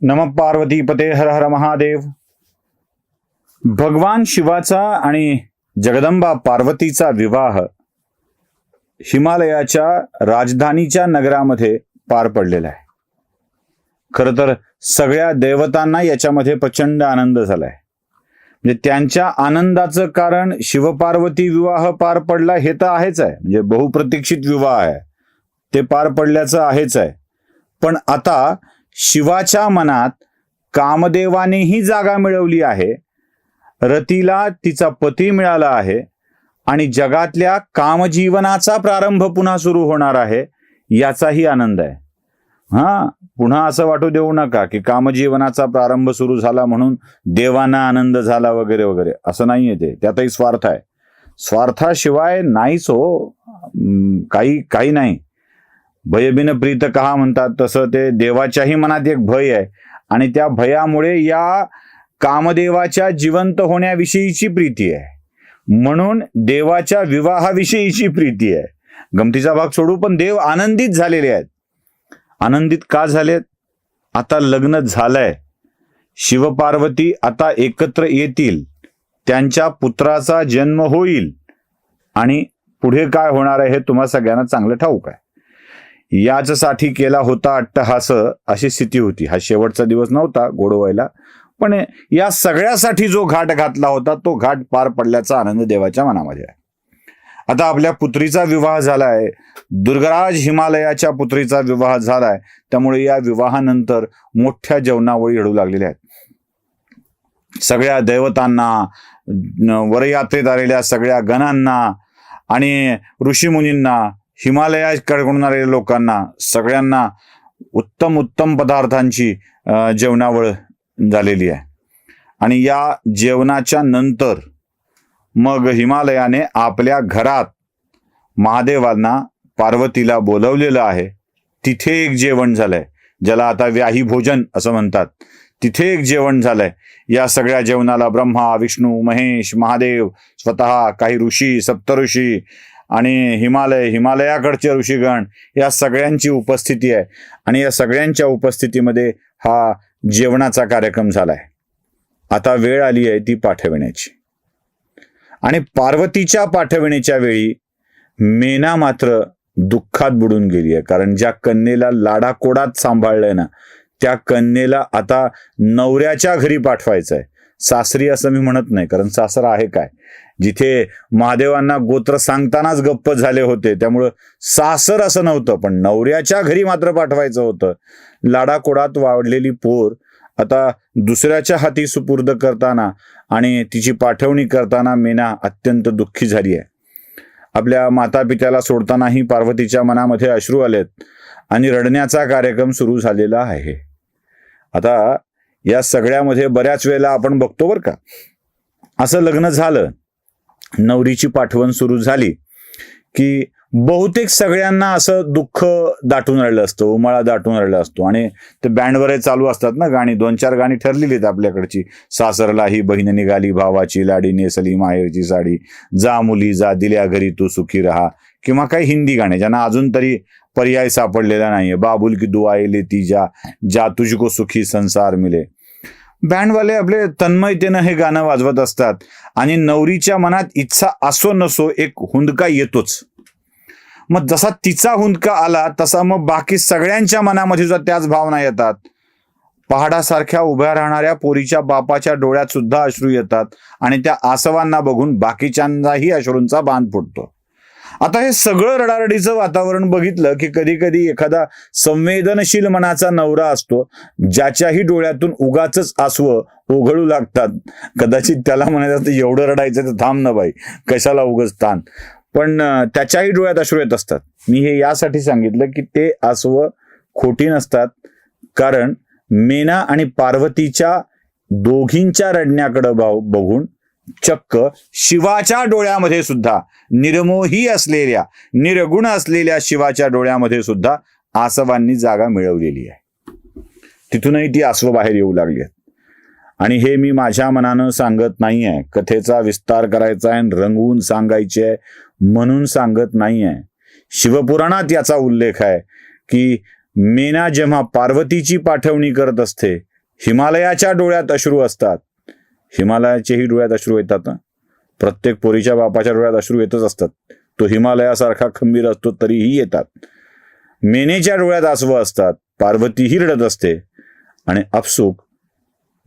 नमः पार्वती पते हर हर महादेव. भगवान शिवाचा आणि जगदंबा पार्वतीचा विवाह हिमालयाच्या राजधानीच्या नगरामध्ये पार पडलेला आहे. खरं तर सगळ्या देवतांना याच्यामध्ये प्रचंड आनंद झालाय. म्हणजे त्यांच्या आनंदाचं कारण शिवपार्वती विवाह पार पडला हे तर आहेच आहे, म्हणजे बहुप्रतीक्षित विवाह आहे, ते पार पडल्याचं आहेच आहे. पण आता शिवाच्या मनात कामदेवानेही जागा मिळवली आहे, रतीला तिचा पती मिळाला आहे आणि जगातल्या कामजीवनाचा प्रारंभ पुन्हा सुरू होणार आहे याचाही आनंद आहे. पुन्हा असं वाटू देऊ नका की कामजीवनाचा प्रारंभ सुरू झाला म्हणून देवांना आनंद झाला वगैरे वगैरे, असं नाहीये. ते त्यातही स्वार्थ आहे. स्वार्थाशिवाय नाहीच हो, काही नाही. भयबिन प्रीत कहा म्हणतात तसं ते देवाच्याही मनात एक भय आहे आणि त्या भयामुळे या कामदेवाच्या जिवंत होण्याविषयीची प्रीती आहे, म्हणून देवाच्या विवाहाविषयीची प्रीती आहे. गमतीचा भाग सोडू, पण देव आनंदित झालेले आहेत. आनंदित का झालेत? आता लग्न झालंय, शिवपार्वती आता एकत्र येतील, त्यांच्या पुत्राचा जन्म होईल आणि पुढे काय होणार आहे हे तुम्हा सगळ्यांना चांगलं ठाऊक आहे. याचसाठी केला होता अट्टहास अशी स्थिती होती. हा शेवटचा दिवस नव्हता गोड व्हायला, पण या सगळ्यासाठी जो घाट घातला होता तो घाट पार पडल्याचा आनंद देवाच्या मनामध्ये आहे. आता आपल्या पुत्रीचा विवाह झालाय, दुर्गराज हिमालयाच्या पुत्रीचा विवाह झालाय, त्यामुळे या विवाहानंतर मोठ्या जेवणावळी घडू लागलेल्या आहेत. सगळ्या दैवतांना, वरयात्रेत आलेल्या सगळ्या गणांना आणि ऋषीमुनींना, हिमालयाकडून आलेल्या लोकांना, सगळ्यांना उत्तम उत्तम पदार्थांची जेवणावळ झालेली आहे. आणि या जेवणाच्या नंतर मग हिमालयाने आपल्या घरात महादेवांना, पार्वतीला बोलवलेलं आहे. तिथे एक जेवण झालंय, ज्याला आता व्याही भोजन असं म्हणतात. तिथे एक जेवण झालंय. या सगळ्या जेवणाला ब्रह्मा, विष्णू, महेश, महादेव, स्वतः काही ऋषी, सप्तऋषी आणि हिमालयाकडचे ऋषीगण या सगळ्यांची उपस्थिती आहे. आणि या सगळ्यांच्या उपस्थितीमध्ये हा जेवणाचा कार्यक्रम झालाय. आता वेळ आली आहे ती पाठविण्याची. आणि पार्वतीच्या पाठविण्याच्या वेळी मेना मात्र दुःखात बुडून गेली आहे. कारण ज्या कन्येला लाडाकोडात सांभाळलंय ना, त्या कन्येला आता नवऱ्याच्या घरी पाठवायचं आहे. सासरी असं मी म्हणत नाही, कारण सासर आहे काय, जिथे महादेवांना गोत्र सांगतानाच गप्प झाले होते, त्यामुळं सासर असं नव्हतं, पण नवऱ्याच्या घरी मात्र पाठवायचं होतं. लाडाकोडात वाढलेली पोर आता दुसऱ्याच्या हाती सुपूर्द करताना आणि तिची पाठवणी करताना मेना अत्यंत दुःखी झाली आहे. आपल्या माता पित्याला सोडतानाही पार्वतीच्या मनामध्ये अश्रू आलेत आणि रडण्याचा कार्यक्रम सुरू झालेला आहे. आता या सगळ्यामध्ये बऱ्याच वेळेला आपण बघतो बरं का, असं लग्न झालं, नवरीची पाठवण सुरू झाली की बहुतेक सगळ्यांना असं दुःख दाटून राहिलं असतं, उमाळा दाटून राहिला असतो. आणि ते बँडवरे चालू असतात ना गाणी, 2-4 गाणी ठरलेली आहेत आपल्याकडची. सासरला ही बहीण निघाली भावाची, लाडी नेसली माहेरची साडी, जा मुली जा दिल्या घरी तू सुखी राहा, किंवा काही हिंदी गाणे ज्यांना अजून तरी पर्याय सापडलेला नाहीये. बाबुल की दुआए लेती जा, जा तुझको सुखी संसार मिले. बँडवाले आपले तन्मयतेनं हे गाणं वाजवत असतात आणि नवरीच्या मनात इच्छा असो नसो एक हुंदका येतोच. मग जसा तिचा हुंदका आला तसा मग बाकी सगळ्यांच्या मनामध्ये सुद्धा त्याच भावना येतात. पहाडासारख्या उभ्या राहणाऱ्या पोरीच्या बापाच्या डोळ्यात सुद्धा अश्रू येतात आणि त्या आसवांना बघून बाकीच्यांनाही अश्रूंचा बांध फुटतो. आता हे सगळं रडारडीचं वातावरण बघितलं की कधी कधी एखादा संवेदनशील मनाचा नवरा असतो, ज्याच्याही डोळ्यातून उगाचच आसवं ओघळू लागतात. कदाचित त्याला म्हणायचं एवढं रडायचं तर थांब ना बाई, कशाला उगाच ताण, पण त्याच्याही डोळ्यात अश्रू येत असतात. मी हे यासाठी सांगितलं की ते आसवं खोटी नसतात, कारण मेना आणि पार्वतीच्या दोघींच्या रडण्याकडे बघून चक्क शिवाच्या डोळ्यामध्ये सुद्धा, निर्मोही असलेल्या, निर्गुण असलेल्या शिवाच्या डोळ्यामध्ये सुद्धा आसवांनी जागा मिळवलेली आहे. तिथूनही ती आसवं बाहेर येऊ लागली आहेत. आणि हे मी माझ्या मनानं सांगत नाही आहे, कथेचा विस्तार करायचा आहे, रंगवून सांगायचे आहे म्हणून सांगत नाही आहे. शिवपुराणात याचा उल्लेख आहे की मेना जेव्हा पार्वतीची पाठवणी करत असते हिमालयाच्या डोळ्यात अश्रू असतात. हिमालयाचेही डोळ्यात अश्रू येतात ना. प्रत्येक पोरीच्या बापाच्या डोळ्यात अश्रू येतच असतात. तो हिमालयासारखा खंबीर असतो तरीही येतात. मेनेच्या डोळ्यात आसवं असतात. पार्वतीही रडत असते. आणि आपसूक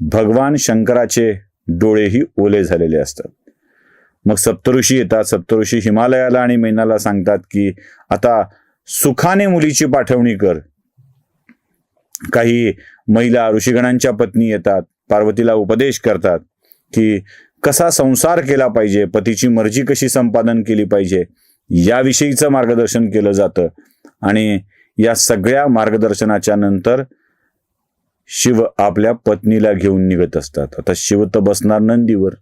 भगवान शंकराचे डोळेही ओले झालेले असतात. मग सप्तऋषी येतात. सप्तऋषी हिमालयाला आणि मैनाला सांगतात की आता सुखाने मुलीची पाठवणी कर. काही महिला ऋषीगणांच्या पत्नी येतात, पार्वतीला उपदेश करतात की कसा संसार केला पाहिजे, पतीची मर्जी कशी संपादन केली पाहिजे, याविषयीचं मार्गदर्शन केलं जातं. आणि या सगळ्या मार्गदर्शनाच्या नंतर शिव आपल्या पत्नीला घेऊन निघत असतात. आता शिव तर बसणार नंदीवर.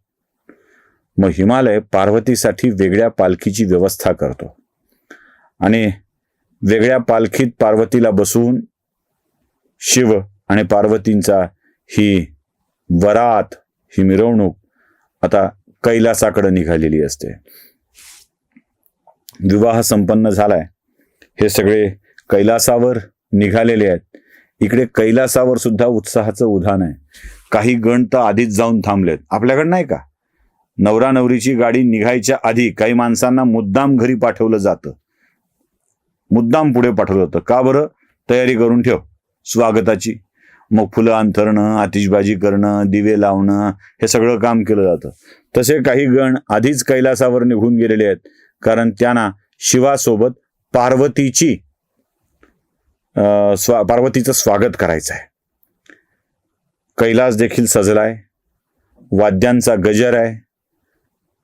मग हिमालय पार्वतीसाठी वेगळ्या पालखीची व्यवस्था करतो आणि वेगळ्या पालखीत पार्वतीला बसवून शिव आणि पार्वतींचा ही वरात, ही मिरवणूक आता कैलासाकडे निघालेली असते. विवाह संपन्न झालाय. हे सगळे कैलासावर निघालेले आहेत. इकडे कैलासावर सुद्धा उत्साहाचं उधाण आहे. काही गण तर आधीच जाऊन थांबलेत. आपल्याकडे नाही का, नवरा नवरीची गाडी निघायच्या आधी काही माणसांना मुद्दाम घरी पाठवलं जातं, मुद्दाम पुढे पाठवलं जातं. का बरं? तयारी करून ठेव स्वागताची. मग फुलं अंथरणं, आतिषबाजी करणं, दिवे लावणं, हे सगळं काम केलं जातं. तसे काही गण आधीच कैलासावर निघून गेलेले आहेत, कारण त्यांना शिवासोबत पार्वतीचं स्वागत करायचं आहे. कैलास देखील सजलाय. वाद्यांचा गजर आहे,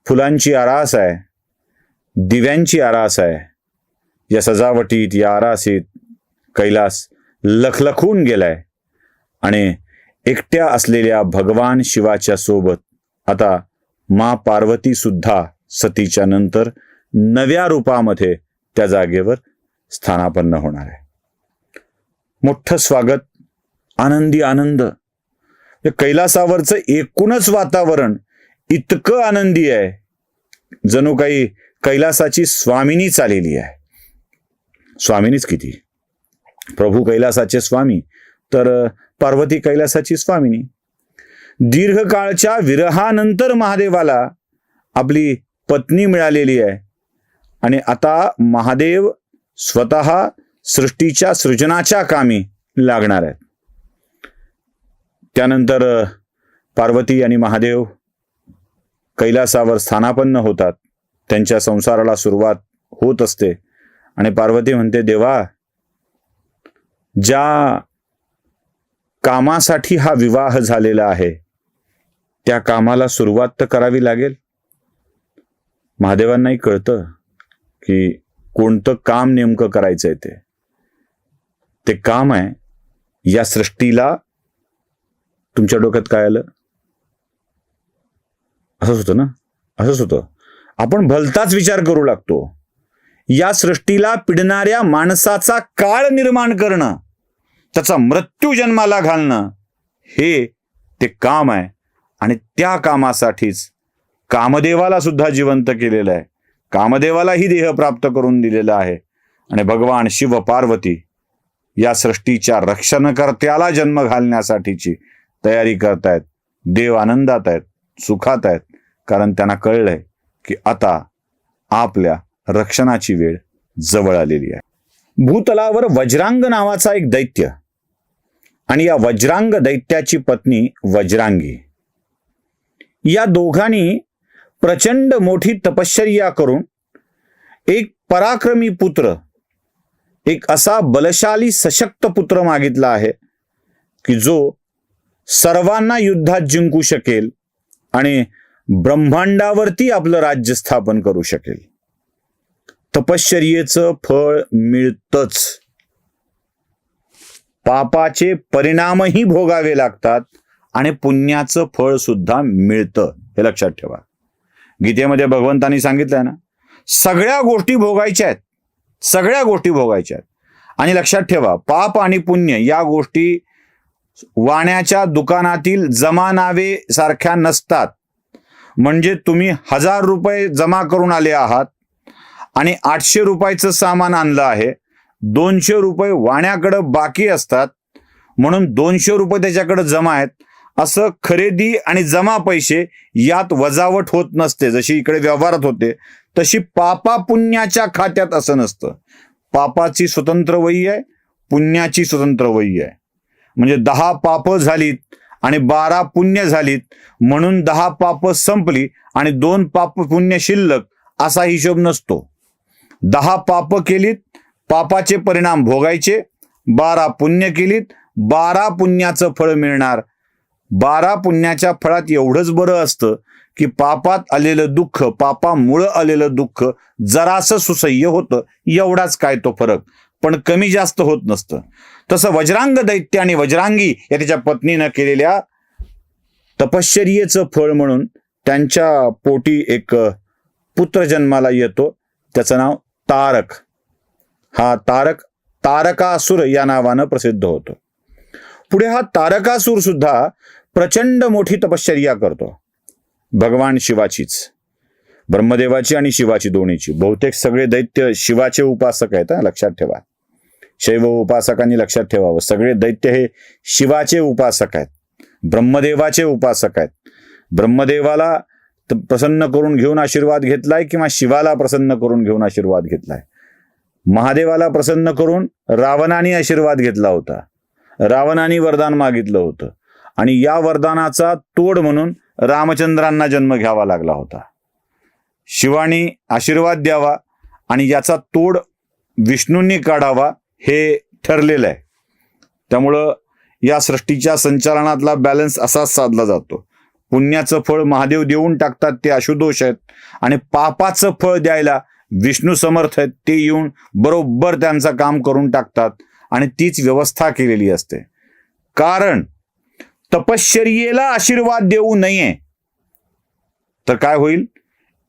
फुलांची आरास आहे, दिव्यांची आरास आहे. या सजावटीत, या आरासीत कैलास लखलखून गेलाय. आणि एकट्या असलेल्या भगवान शिवाच्या सोबत आता मा पार्वती सुद्धा सतीच्या नंतर नव्या रूपामध्ये त्या जागेवर स्थानापन्न होणार आहे. मोठं स्वागत, आनंदी आनंद. कैलासावरचं एकूणच वातावरण इतकं आनंदी आहे, जणू काही कैलासाची स्वामिनीच आलेली आहे. स्वामिनीच किती, प्रभू कैलासाचे स्वामी, तर पार्वती कैलासाची स्वामिनी. दीर्घकाळच्या विरहानंतर महादेवाला आपली पत्नी मिळालेली आहे. आणि आता महादेव स्वतः सृष्टीच्या सृजनाच्या कामी लागणार आहेत. त्यानंतर पार्वती आणि महादेव कैलासावर स्थानापन्न होतात. त्यांच्या संसाराला सुरुवात होत असते. आणि पार्वती म्हणते, देवा, ज्या कामासाठी हा विवाह झालेला आहे त्या कामाला सुरुवात तर करावी लागेल. महादेवांनाही कळतं की कोणतं काम नेमकं करायचंय. ते काम आहे या सृष्टीला. तुमच्या डोक्यात काय आलं? असंच होतं ना, असंच होतं. आपण भलताच विचार करू लागतो. या सृष्टीला पिडणाऱ्या माणसाचा काळ निर्माण करणं, त्याचा मृत्यू जन्माला घालणं, हे ते काम आहे. आणि त्या कामासाठीच कामदेवाला सुद्धा जिवंत केलेलं आहे. कामदेवालाही देह प्राप्त करून दिलेला आहे. आणि भगवान शिव पार्वती या सृष्टीच्या रक्षणकर्त्याला जन्म घालण्यासाठीची तयारी करतायत. देव आनंदात आहेत, सुखात आहेत, कारण त्यांना कळलंय की आता आपल्या रक्षणाची वेळ जवळ आलेली आहे. भूतलावर वज्रांग नावाचा एक दैत्य आणि या वज्रांग दैत्याची पत्नी वज्रांगी, या दोघांनी प्रचंड मोठी तपश्चर्या करून एक पराक्रमी पुत्र, एक असा बलशाली सशक्त पुत्र मागितला आहे की जो सर्वांना युद्धात जिंकू शकेल आणि ब्रह्मांडावरती आपलं राज्य स्थापन करू शकेल. तपश्चर्येचं फळ मिळतच, पापाचे परिणामही भोगावे लागतात आणि पुण्याचं फळ सुद्धा मिळतं. हे लक्षात ठेवा. गीतेमध्ये भगवंतांनी सांगितलंय ना, सगळ्या गोष्टी भोगायच्या आहेत, सगळ्या गोष्टी भोगायच्या आहेत. आणि लक्षात ठेवा, पाप आणि पुण्य या गोष्टी वाण्याच्या दुकानातील जमा नावे सारख्या नसतात. म्हणजे तुम्ही 1000 रुपये जमा करून आले आहात आणि 800 रुपयाचं सामान आणलं आहे, 200 रुपये वाण्याकडे बाकी असतात. म्हणून 200 रुपये त्याच्याकडे जमा आहेत, असं खरेदी आणि जमा पैसे यात वजावट होत नसते. जशी इकडे व्यवहारात होते तशी पापा पुण्याच्या खात्यात असं नसतं. पापाची स्वतंत्र वही आहे, पुण्याची स्वतंत्र वही आहे. म्हणजे 10 पाप झालीत आणि 12 पुण्य झालीत, म्हणून 10 पाप संपली आणि 2 पाप पुण्य शिल्लक असा हिशोब नसतो. 10 पाप केलीत, पापाचे परिणाम भोगायचे, 12 पुण्य केलीत, 12 पुण्याचं फळ मिळणार. 12 पुण्याच्या फळात एवढंच बरं असतं की पापात आलेलं दुःख, पापामुळं आलेलं दुःख जरासं सुसह्य होतं, एवढाच काय तो फरक, पण कमी जास्त होत नसतं. तसं वज्रांग दैत्य आणि वज्रांगी या त्याच्या पत्नीनं केलेल्या तपश्चर्येचं फळ म्हणून त्यांच्या पोटी एक पुत्र जन्माला येतो, त्याचं नाव तारक. हा तारक तारकासुर या नावानं प्रसिद्ध होतो. पुढे हा तारकासुर सुद्धा प्रचंड मोठी तपश्चर्या करतो, भगवान शिवाचीच, ब्रह्मदेवाची आणि शिवाची दोन्हीची. बहुतेक सगळे दैत्य शिवाचे उपासक आहेत, लक्षात ठेवा. शैव उपासकांनी लक्षात ठेवावं, सगळे दैत्य हे शिवाचे उपासक आहेत, ब्रह्मदेवाचे उपासक आहेत. ब्रह्मदेवाला प्रसन्न करून घेऊन आशीर्वाद घेतलाय किंवा शिवाला प्रसन्न करून घेऊन आशीर्वाद घेतलाय. महादेवाला प्रसन्न करून रावणाने आशीर्वाद घेतला होता, रावणाने वरदान मागितलं होतं आणि या वरदानाचा तोड म्हणून रामचंद्रांना जन्म घ्यावा लागला होता. शिवानी आशीर्वाद द्यावा आणि याचा तोड विष्णूंनी काढावा हे ठरलेलं आहे. त्यामुळं या सृष्टीच्या संचालनातला बॅलन्स असाच साधला जातो. पुण्याचं फळ महादेव देऊन टाकतात, ते अशुदोष आहेत, आणि पापाचं फळ द्यायला विष्णू समर्थ आहेत, ते येऊन बरोबर त्यांचं काम करून टाकतात आणि तीच व्यवस्था केलेली असते. कारण तपश्चर्येला आशीर्वाद देऊ नये तर काय होईल,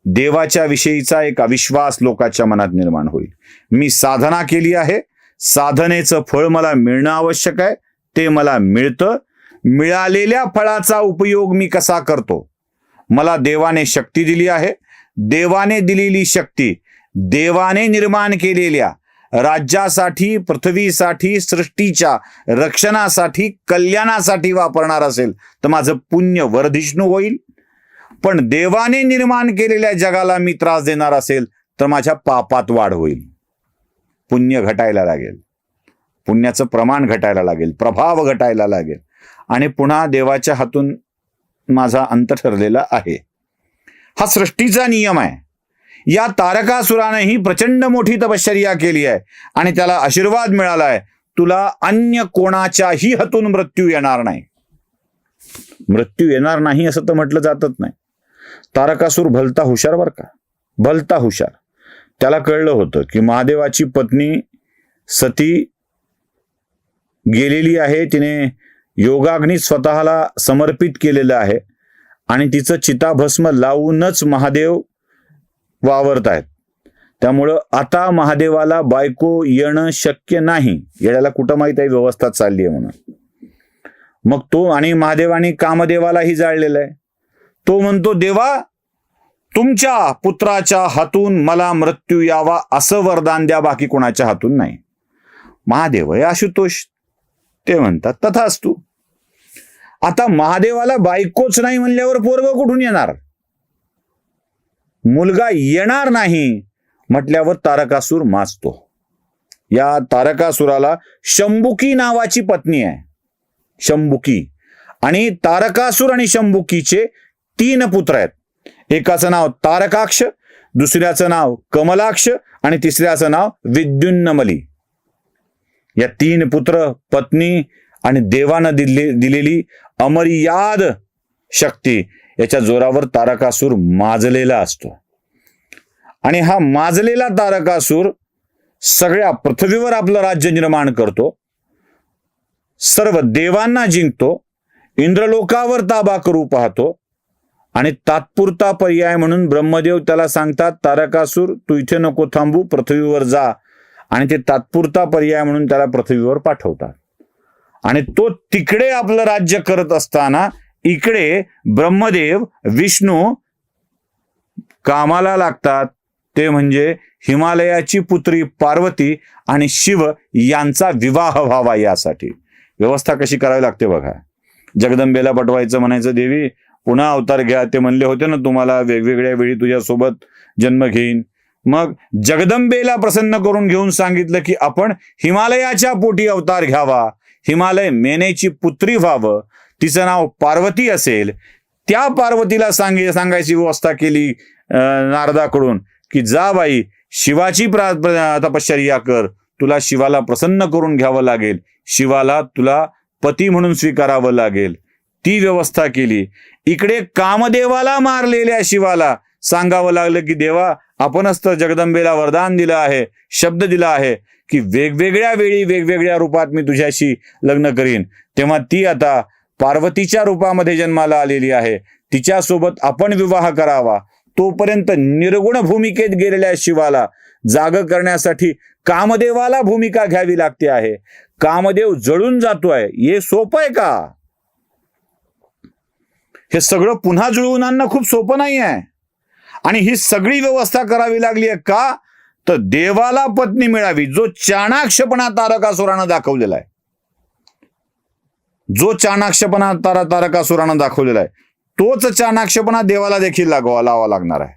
देवाच्या विषयीचा एक अविश्वास लोकांच्या मनात निर्माण होईल. मी साधना केली आहे, साधनेचं फळ मला मिळणं आवश्यक आहे, ते मला मिळतं. मिळालेल्या फळाचा उपयोग मी कसा करतो, मला देवाने शक्ती दिली आहे, देवाने दिलेली शक्ती देवाने निर्माण केलेल्या राज्यासाठी, पृथ्वीसाठी, सृष्टीच्या रक्षणासाठी, कल्याणासाठी वापरणार असेल तर माझं पुण्य वर्धिष्णू होईल. पण देवाने निर्माण केलेल्या जगाला मी त्रास देणार असेल तर माझ्या पापात वाढ होईल, पुण्य घटायला लागेल, पुण्याचं प्रमाण घटायला लागेल, प्रभाव घटायला लागेल आणि पुन्हा देवाच्या हातून माझा अंत ठरलेला आहे. हा सृष्टीचा नियम आहे. या तारकासुरानेही प्रचंड मोठी तपश्चर्या केली आहे आणि त्याला आशीर्वाद मिळाला आहे, तुला अन्य कोणाच्याही हातून मृत्यू येणार नाही. मृत्यू येणार नाही असं तर म्हटलं जातच नाही. तारकासुर भलता हुशार बरं का, भलता हुशार. त्याला कळलं होतं की महादेवाची पत्नी सती गेलेली आहे, तिने योगाग्नीत स्वतःला समर्पित केलेलं आहे आणि तिचं चिताभस्म लावूनच महादेव वावरत आहेत. त्यामुळं आता महादेवाला बायको येणं शक्य नाही. येण्याला कुठं माहित आहे व्यवस्था चालली आहे म्हणून. मग तो आणि महादेवाने कामदेवालाही जाळलेलं आहे. तो म्हणतो, देवा तुमच्या पुत्राच्या हातून मला मृत्यू यावा असं वरदान द्या, बाकी कोणाच्या हातून नाही. महादेव हे आशुतोष, ते म्हणतात तथास्तु. आता महादेवाला बायकोच नाही म्हणल्यावर पोरग कुठून येणार, मुलगा येणार नाही म्हटल्यावर तारकासुर माजतो. या तारकासुराला शंभुकी नावाची पत्नी आहे, शंभुकी. आणि तारकासुर आणि शंभुकीचे 3 पुत्र आहेत. एकाचं नाव तारकाक्ष, दुसऱ्याचं नाव कमलाक्ष आणि तिसऱ्याचं नाव विद्युन्नमली. या 3 पुत्र, पत्नी आणि देवानं दिलेली अमर्याद शक्ती याच्या जोरावर तारकासुर माजलेला असतो. आणि हा माजलेला तारकासुर सगळ्या पृथ्वीवर आपलं राज्य निर्माण करतो, सर्व देवांना जिंकतो, इंद्रलोकावर ताबा करू पाहतो आणि तात्पुरता पर्याय म्हणून ब्रह्मदेव त्याला सांगतात, तारकासुर तू इथे नको थांबू, पृथ्वीवर जा. आणि ते तात्पुरता पर्याय म्हणून त्याला पृथ्वीवर पाठवतात. आणि तो तिकडे आपलं राज्य करत असताना इकडे ब्रह्मदेव विष्णू कामाला लागतात. ते म्हणजे हिमालयाची पुत्री पार्वती आणि शिव यांचा विवाह व्हावा यासाठी. व्यवस्था कशी करावी लागते बघा. जगदंबेला पटवायचं, म्हणायचं देवी पुन्हा अवतार घ्या. ते म्हणले होते ना तुम्हाला वेगवेगळ्या वेळी तुझ्यासोबत जन्म घेईन. मग जगदंबेला प्रसन्न करून घेऊन सांगितलं की आपण हिमालयाच्या पोटी अवतार घ्यावा, हिमालय मेनेची पुत्री व्हावं, तिचं नाव पार्वती असेल. त्या पार्वतीला सांगायची व्यवस्था केली नारदाकडून की जा बाई शिवाची तपश्चर्या कर, तुला शिवाला प्रसन्न करून घ्यावं लागेल, शिवाला तुला पती म्हणून स्वीकारावं लागेल. ती व्यवस्था केली. इकडे कामदेवाला मारलेल्या शिवाला सांगावं लागलं की देवा आपणच तर जगदंबेला वरदान दिलं आहे, शब्द दिला आहे की वेगवेगळ्या वेळी वेगवेगळ्या रूपात मी तुझ्याशी लग्न करीन. तेव्हा ती आता पार्वतीच्या रूपामध्ये जन्माला आलेली आहे, तिच्यासोबत आपण विवाह करावा. तोपर्यंत निर्गुण भूमिकेत गेलेल्या शिवाला जाग करण्यासाठी कामदेवाला भूमिका घ्यावी लागते आहे. कामदेव जळून जातोय, हे सोपं आहे का? हे सगळं पुन्हा जुळवून आणणं खूप सोपं नाही आहे. आणि ही सगळी व्यवस्था करावी लागली आहे का? तर देवाला पत्नी मिळावी. जो चाणाक्षपणा तारकासुरानं दाखवलेला आहे, जो चाणाक्षपणा तारकासुरानं दाखवलेला आहे, तोच चाणाक्षपणा देवाला देखील लावा लागणार आहे.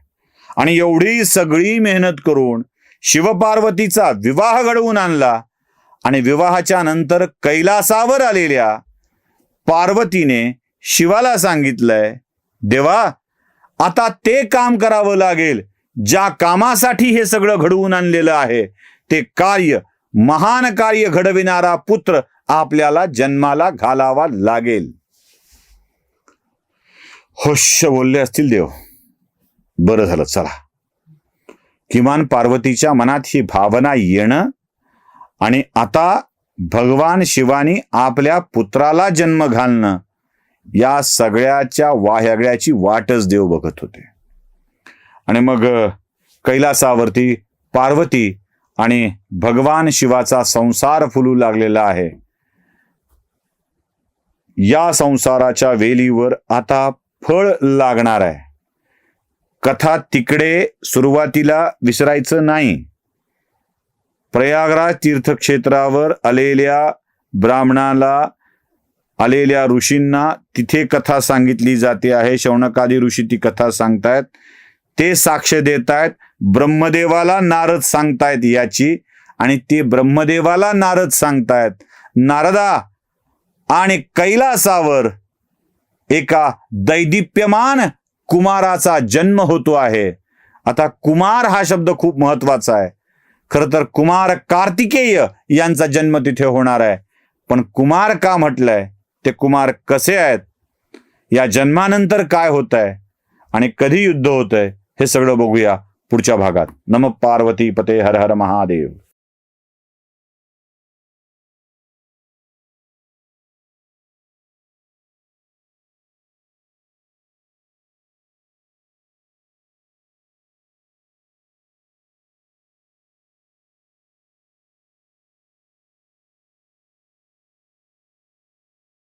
आणि एवढी सगळी मेहनत करून शिवपार्वतीचा विवाह घडवून आणला. आणि विवाहाच्या नंतर कैलासावर आलेल्या पार्वतीने शिवाला सांगितलंय देवा आता ते काम करावं लागेल ज्या कामासाठी हे सगळं घडवून आणलेलं आहे. ते कार्य, महान कार्य घडविणारा पुत्र आपल्याला जन्माला घालावा लागेल. होश बोलले असतील देव. बरं झालं, चला किमान पार्वतीच्या मनात ही भावना येणं आणि आता भगवान शिवानी आपल्या पुत्राला जन्म घालणं, या सगळ्याची वाटच देव बघत होते. आणि मग कैलासावरती पार्वती आणि भगवान शिवाचा संसार फुलू लागलेला आहे. या संसाराच्या वेलीवर आता फळ लागणार आहे. कथा तिकडे सुरुवातीला विसरायचं नाही. प्रयागराज तीर्थक्षेत्रावर आलेल्या ब्राह्मणाला, आलेल्या ऋषींना तिथे कथा सांगितली जाते आहे. शौनकादी ऋषी ती कथा सांगतायत, ते साक्ष देत आहेत. ब्रह्मदेवाला नारद सांगतायत याची, आणि ते ब्रह्मदेवाला नारद सांगतायत नारदा आणि कैलासावर एका दैदिप्यमान कुमाराचा जन्म होतो आहे. आता कुमार हा शब्द खूप महत्वाचा आहे. खरं तर कुमार कार्तिकेय यांचा जन्म तिथे होणार आहे. पण कुमार का म्हटलंय, ते कुमार कसे आहेत, या जन्मानंतर काय होत आहे आणि कधी युद्ध होत आहे, हे सगळं बघूया पुढच्या भागात. नमः पार्वती पते हर हर महादेव.